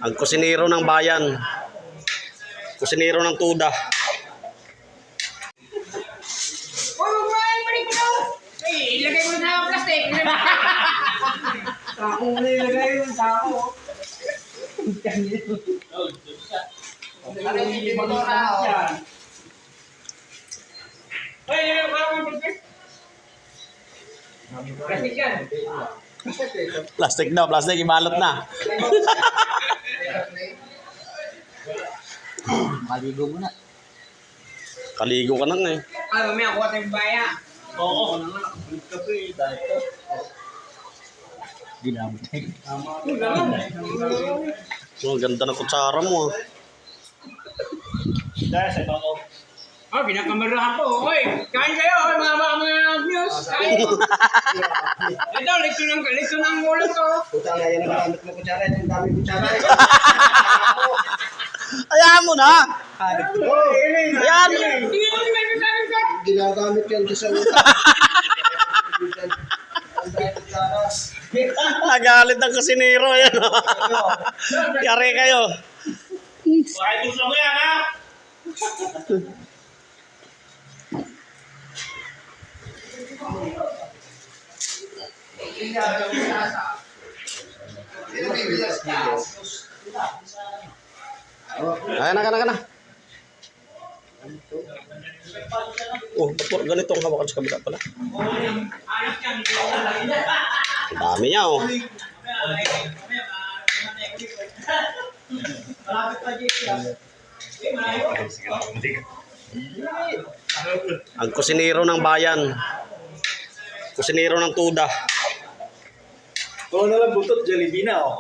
Ang kusinero ng bayan. Kusinero ng tuda. Ilagay mo na plastic. Sako mo na ilagay yung sako. Hindi mo na. Ay, plastic yan. Plastic daw, plastic. Ibalot na. Maligo mo na. Kaligo ka nang eh. Ay, mamaya kuha tayong baya. Oo. Kulit ka pa eh. Dahil ko. Ginamit tayo. So, ang ganda ng kutsara mo. Dahil sa ito ko. Oh, pinakamarahan po. Hoy, kain kayo. Hoy, mga views. Kain. Ito, lito ng ulo to. Putang na yan ang gamit mo kutsara. Yung dami kutsara. Hayaan mo na. Hayaan Hayaan mo. Hindi mo may kasabi ka. Ginagamit yan sa utak. Ang dami kutsara. Nagalit ng kusinero. Ayan. Yari kayo. Bakit gusto mo yan, ha? Kaya na. Oh, ganito ang hawakan sa kabila pala. Ang dami niya, oh. Ang kusinero ng bayan. Kusinero ng tuda. Kung na lang butot, Jollibee na oh.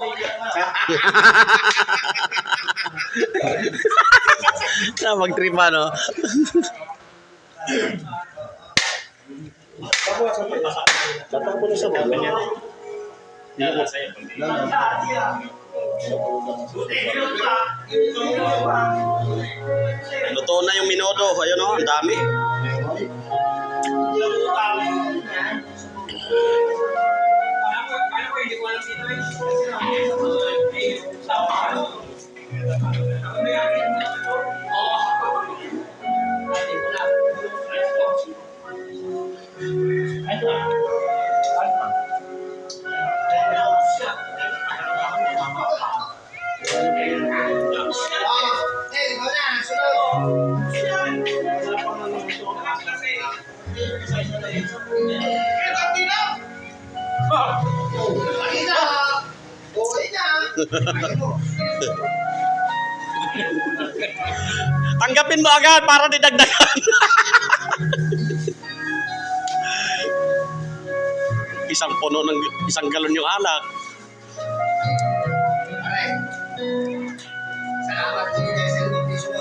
Na magtripa, no? Tatapon na sa mga niya. Luto na yung minodo. Ayun, oh, ang dami. Tanggapin mo agad para didagdagan. Isang puno ng isang galon yung alak. Salamat sa inyo sa piso mo.